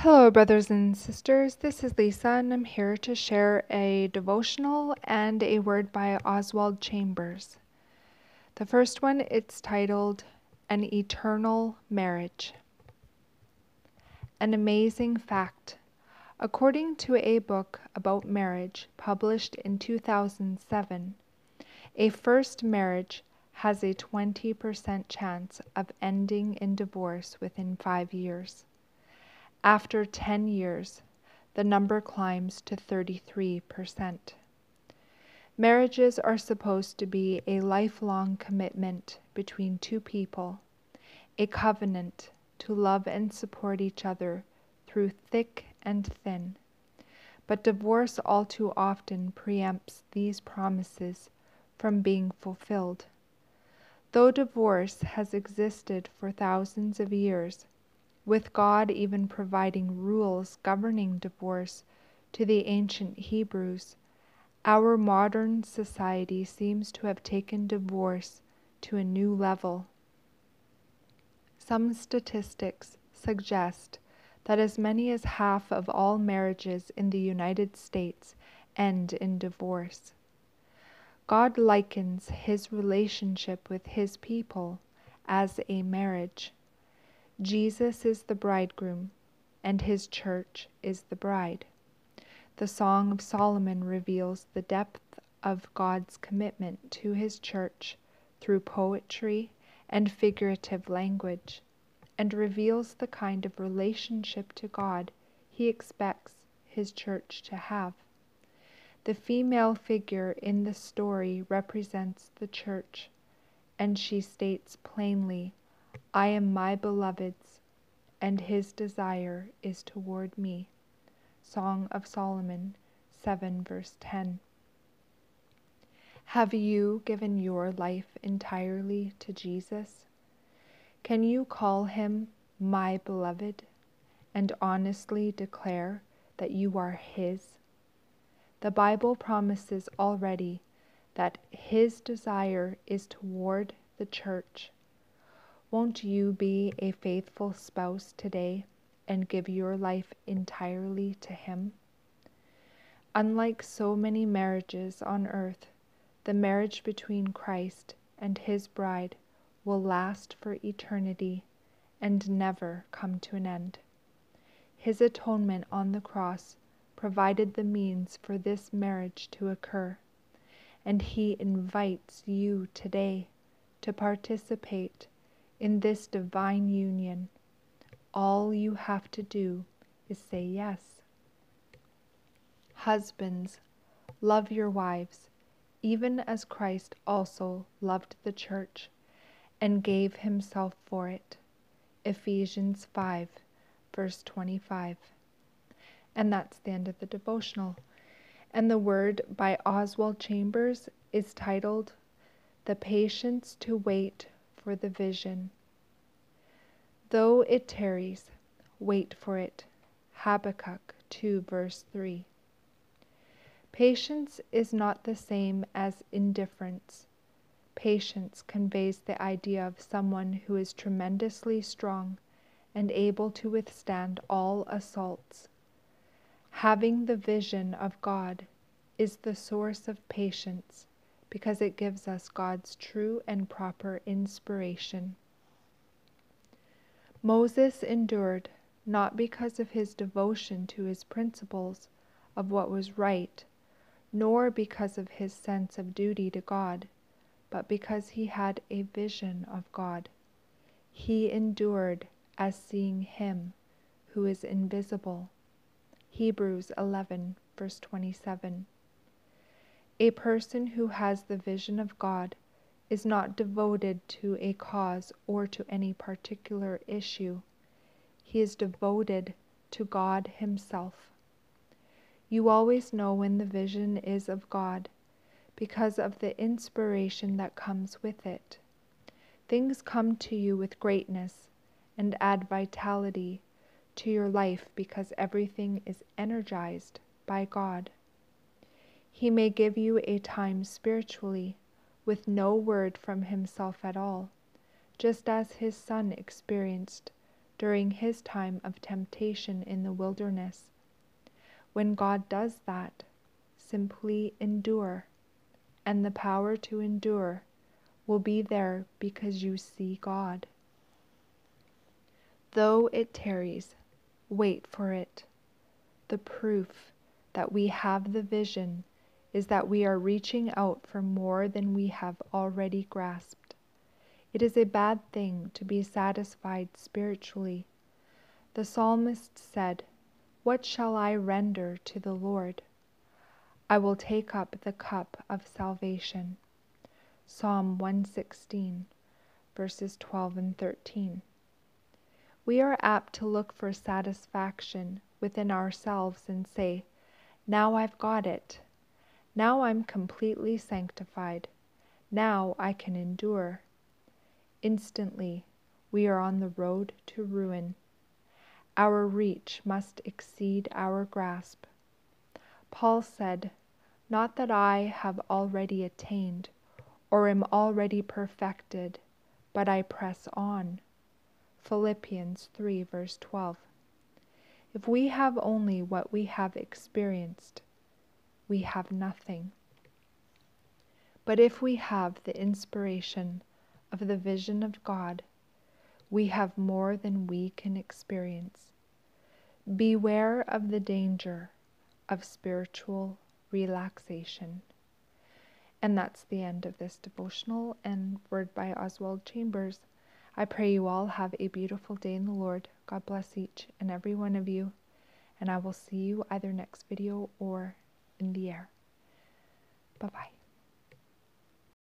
Hello, brothers and sisters. This is Lisa, and I'm here to share a devotional and a word by Oswald Chambers. The first one, it's titled An Eternal Marriage. An amazing fact. According to a book about marriage published in 2007, a first marriage has a 20% chance of ending in divorce within 5 years. After 10 years, the number climbs to 33%. Marriages are supposed to be a lifelong commitment between two people, a covenant to love and support each other through thick and thin. But divorce all too often preempts these promises from being fulfilled. Though divorce has existed for thousands of years, with God even providing rules governing divorce to the ancient Hebrews, our modern society seems to have taken divorce to a new level. Some statistics suggest that as many as half of all marriages in the United States end in divorce. God likens his relationship with his people as a marriage. Jesus is the bridegroom, and his church is the bride. The Song of Solomon reveals the depth of God's commitment to his church through poetry and figurative language, and reveals the kind of relationship to God he expects his church to have. The female figure in the story represents the church, and she states plainly, "I am my beloved's, and his desire is toward me." Song of Solomon 7 verse 10. Have you given your life entirely to Jesus? Can you call him my beloved and honestly declare that you are his? The Bible promises already that his desire is toward the church. Won't you be a faithful spouse today and give your life entirely to him? Unlike so many marriages on earth, the marriage between Christ and his bride will last for eternity and never come to an end. His atonement on the cross provided the means for this marriage to occur, and he invites you today to participate in this divine union. All you have to do is say yes. Husbands, love your wives, even as Christ also loved the church and gave himself for it. Ephesians 5, verse 25. And that's the end of the devotional. And the word by Oswald Chambers is titled, The Patience to Wait for the Vision. Though it tarries, wait for it. Habakkuk 2 verse 3. Patience is not the same as indifference. Patience conveys the idea of someone who is tremendously strong and able to withstand all assaults. Having the vision of God is the source of patience because it gives us God's true and proper inspiration. Moses endured not because of his devotion to his principles of what was right, nor because of his sense of duty to God, but because he had a vision of God. He endured as seeing him who is invisible. Hebrews 11, verse 27. A person who has the vision of God is not devoted to a cause or to any particular issue. He is devoted to God himself. You always know when the vision is of God because of the inspiration that comes with it. Things come to you with greatness and add vitality to your life because everything is energized by God. He may give you a time spiritually with no word from himself at all, just as his Son experienced during his time of temptation in the wilderness. When God does that, simply endure, and the power to endure will be there because you see God. Though it tarries, wait for it. The proof that we have the vision is that we are reaching out for more than we have already grasped. It is a bad thing to be satisfied spiritually. The psalmist said, "What shall I render to the Lord? I will take up the cup of salvation." Psalm 116, verses 12 and 13. We are apt to look for satisfaction within ourselves and say, "Now I've got it. Now I'm completely sanctified. Now I can endure." Instantly, we are on the road to ruin. Our reach must exceed our grasp. Paul said, "Not that I have already attained, or am already perfected, but I press on." Philippians 3, verse 12. If we have only what we have experienced, we have nothing. But if we have the inspiration of the vision of God, we have more than we can experience. Beware of the danger of spiritual relaxation. And that's the end of this devotional and word by Oswald Chambers. I pray you all have a beautiful day in the Lord. God bless each and every one of you. And I will see you either next video or in the air. Bye-bye.